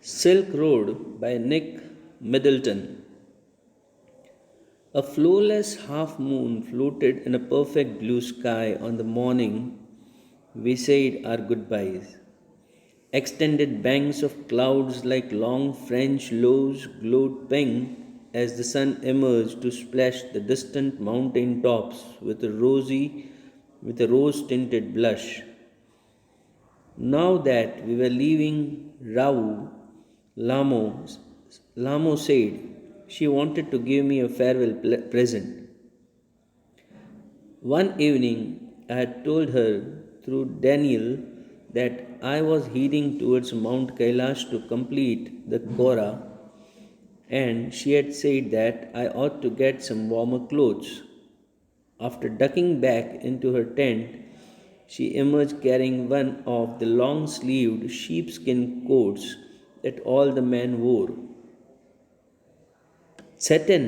Silk Road by Nick Middleton. A flawless half moon floated in a perfect blue sky on the morning we said our goodbyes. Extended banks of clouds like long French loaves glowed pink as the sun emerged to splash the distant mountain tops with a rose tinted blush. Now that we were leaving Rau, Lamo, Lamo said she wanted to give me a farewell present. One evening, I had told her through Daniel that I was heading towards Mount Kailash to complete the Kora, and she had said that I ought to get some warmer clothes. After ducking back into her tent, she emerged carrying one of the long sleeved sheepskin coats that all the men wore. Satin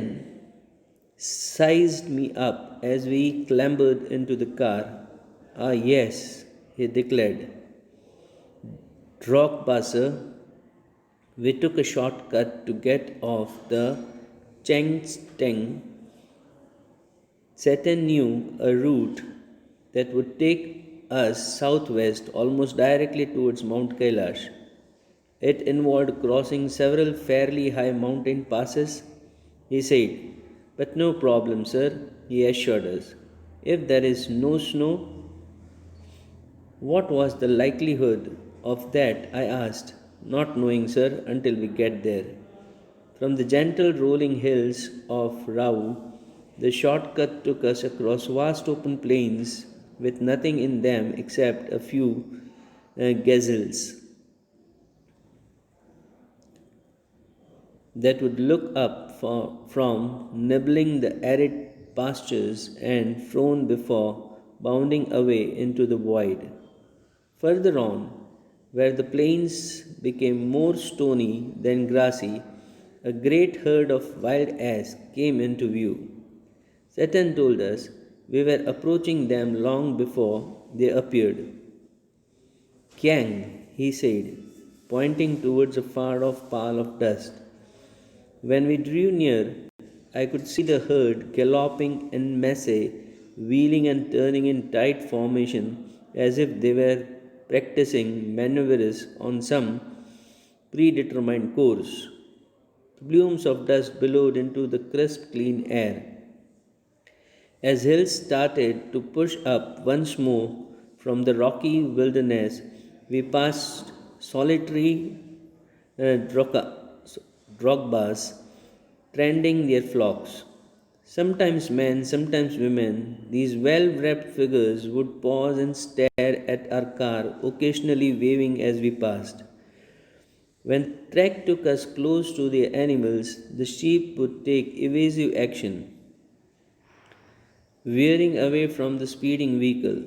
sized me up as we clambered into the car. Ah, yes, he declared. Drogbasser, we took a shortcut to get off the Chengsteng. Saturn knew a route that would take us southwest almost directly towards Mount Kailash. It involved crossing several fairly high mountain passes, he said. But no problem, sir, he assured us. If there is no snow, what was the likelihood of that? I asked, not knowing, sir, until we get there. From the gentle rolling hills of Rau, the shortcut took us across vast open plains with nothing in them except a few gazelles that would look up from nibbling the arid pastures and frown before bounding away into the void. Further on, where the plains became more stony than grassy, a great herd of wild ass came into view. Satan told us we were approaching them long before they appeared. Kyang, he said, pointing towards a far off pile of dust. When we drew near, I could see the herd galloping en masse, wheeling and turning in tight formation as if they were practicing maneuvers on some predetermined course. Plumes of dust billowed into the crisp, clean air. As hills started to push up once more from the rocky wilderness, we passed solitary drogbas tending their flocks. Sometimes men, sometimes women, these well wrapped figures would pause and stare at our car, occasionally waving as we passed. When track took us close to the animals, the sheep would take evasive action, veering away from the speeding vehicle.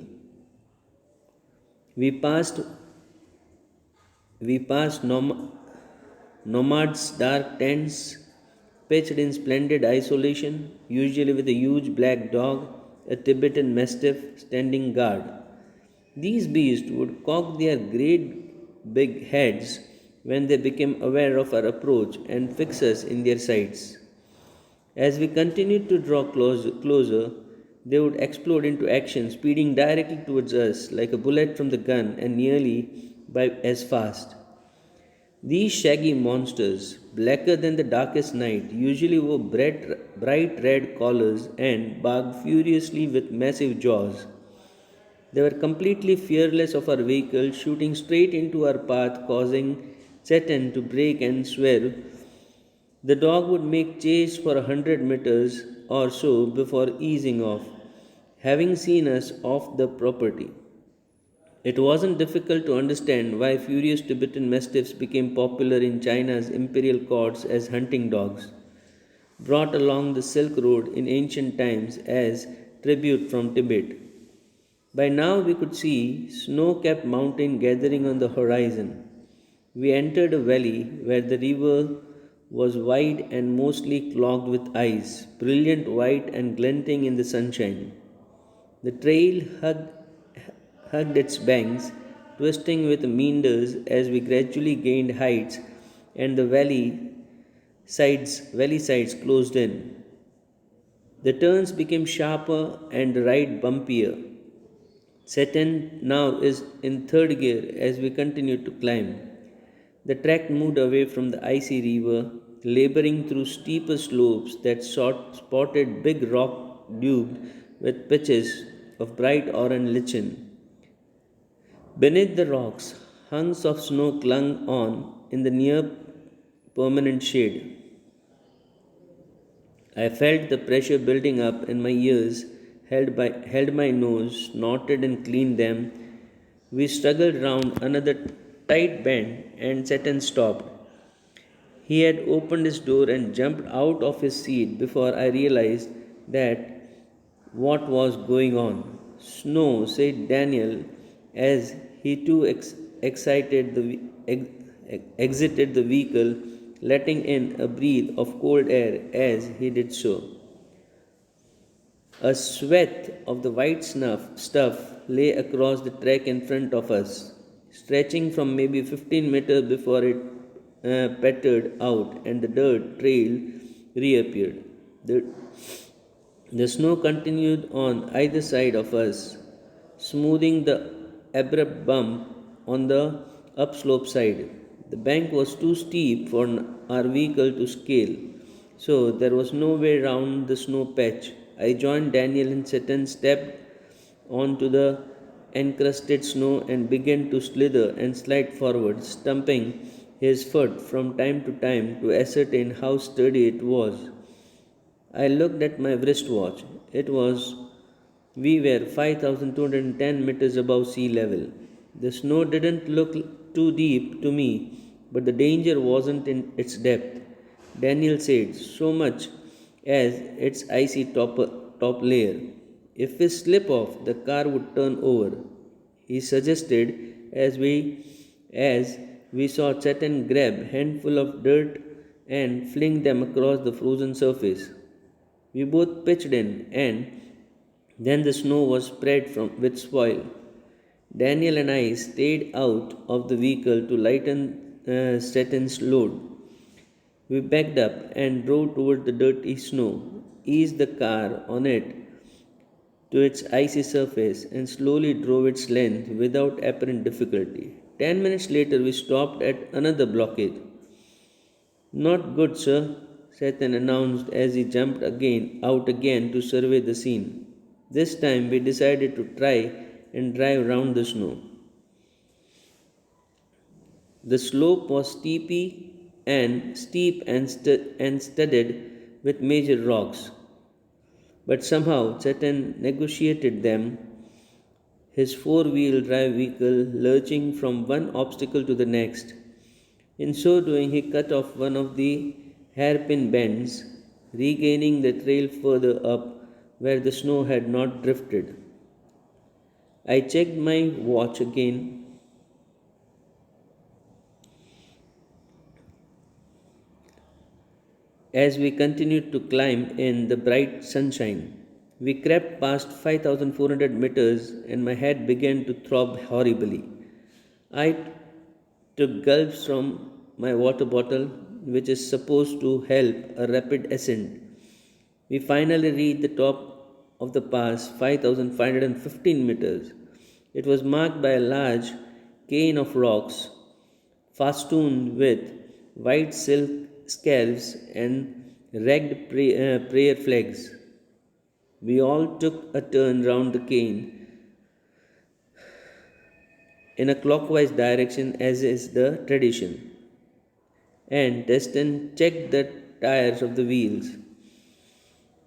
We passed we passed nomads' dark tents pitched in splendid isolation, usually with a huge black dog, a Tibetan mastiff, standing guard. These beasts would cock their great big heads when they became aware of our approach and fix us in their sights. As we continued to draw closer, they would explode into action, speeding directly towards us like a bullet from the gun and nearly as fast. These shaggy monsters, blacker than the darkest night, usually wore bright red collars and barked furiously with massive jaws. They were completely fearless of our vehicle, shooting straight into our path, causing Chetan to brake and swerve. The dog would make chase for 100 meters or so before easing off, having seen us off the property. It wasn't difficult to understand why furious Tibetan mastiffs became popular in China's imperial courts as hunting dogs, brought along the Silk Road in ancient times as tribute from Tibet. By now we could see snow capped mountain gathering on the horizon. We entered a valley where the river was wide and mostly clogged with ice, brilliant white and glinting in the sunshine. The trail hugged its banks, twisting with meanders as we gradually gained heights and the valley sides closed in. The turns became sharper and the ride bumpier. Saturn now is in third gear as we continue to climb. The track moved away from the icy river, laboring through steeper slopes that spotted big rock dubed with patches of bright orange lichen. Beneath the rocks, hunks of snow clung on in the near permanent shade. I felt the pressure building up in my ears, held my nose, snorted and cleaned them. We struggled round another tight bend and Saturn stopped. He had opened his door and jumped out of his seat before I realized that what was going on. Snow, said Daniel, as he too excited exited the vehicle, letting in a breath of cold air as he did so. A swath of the white stuff lay across the track in front of us, stretching from maybe 15 meters before it pettered out and the dirt trail reappeared. The, the snow continued on either side of us, smoothing the abrupt bump on the upslope side. The bank was too steep for our vehicle to scale, so there was no way round the snow patch. I joined Daniel and Satan, stepped onto the encrusted snow, and began to slither and slide forward, stumping his foot from time to time to ascertain how sturdy it was. I looked at my wristwatch. We were 5,210 meters above sea level. The snow didn't look too deep to me, but the danger wasn't in its depth. Daniel said, so much as its top layer. If we slip off, the car would turn over. He suggested as we saw Chetan grab handful of dirt and fling them across the frozen surface. We both pitched in, and then the snow was spread with soil. Daniel and I stayed out of the vehicle to lighten Chetan's load. We backed up and drove toward the dirty snow, eased the car on it to its icy surface, and slowly drove its length without apparent difficulty. 10 minutes later, we stopped at another blockade. Not good, sir, Satan announced as he jumped out again to survey the scene. This time we decided to try and drive round the snow. The slope was steep and studded with major rocks, but somehow Satan negotiated them, his four-wheel drive vehicle lurching from one obstacle to the next. In so doing, he cut off one of the hairpin bends, regaining the trail further up where the snow had not drifted. I checked my watch again. As we continued to climb in the bright sunshine, we crept past 5,400 meters and my head began to throb horribly. I took gulps from my water bottle, which is supposed to help a rapid ascent. We finally reached the top of the pass, 5,515 meters. It was marked by a large cane of rocks festooned with white silk scarves and prayer flags. We all took a turn round the cane in a clockwise direction, as is the tradition, and Destin checked the tires of the wheels.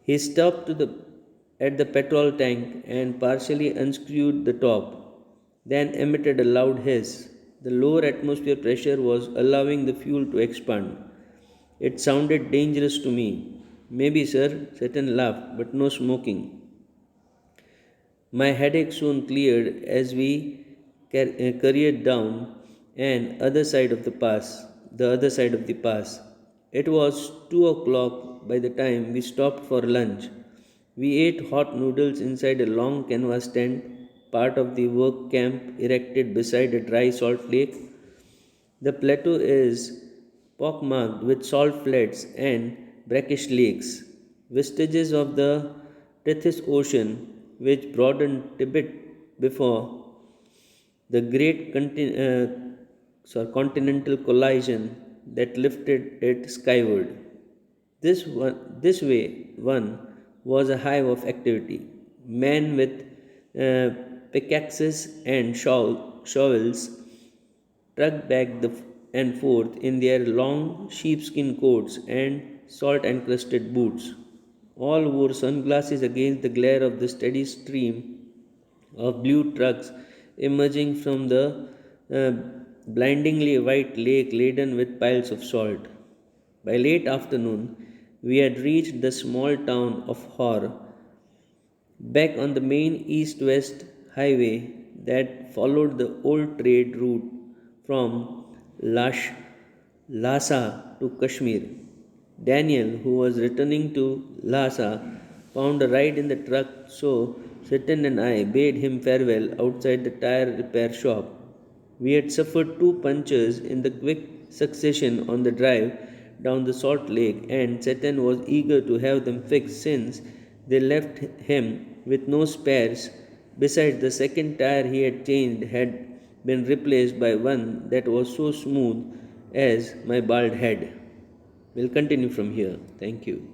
He stopped at the petrol tank and partially unscrewed the top, then emitted a loud hiss. The lower atmosphere pressure was allowing the fuel to expand. It sounded dangerous to me. Maybe, sir, Satan laughed, but no smoking. My headache soon cleared as we careered down the other side of the pass. It was 2 o'clock by the time we stopped for lunch. We ate hot noodles inside a long canvas tent, part of the work camp erected beside a dry salt lake. The plateau is pockmarked with salt flats and brackish lakes, vestiges of the Tethys Ocean, which broadened Tibet before the continental collision that lifted it skyward. This way, one was a hive of activity. Men with pickaxes and shovels trucked back and forth in their long sheepskin coats and salt encrusted boots. All wore sunglasses against the glare of the steady stream of blue trucks emerging from the uh, blindingly white lake laden with piles of salt. By late afternoon, we had reached the small town of Hor, back on the main east west highway that followed the old trade route from Lash, Lhasa to Kashmir. Daniel, who was returning to Lhasa, found a ride in the truck, so Satan and I bade him farewell outside the tire repair shop. We had suffered two punctures in the quick succession on the drive down the Salt Lake, and Satan was eager to have them fixed since they left him with no spares. Besides, the second tire he had changed had been replaced by one that was so smooth as my bald head. We'll continue from here. Thank you.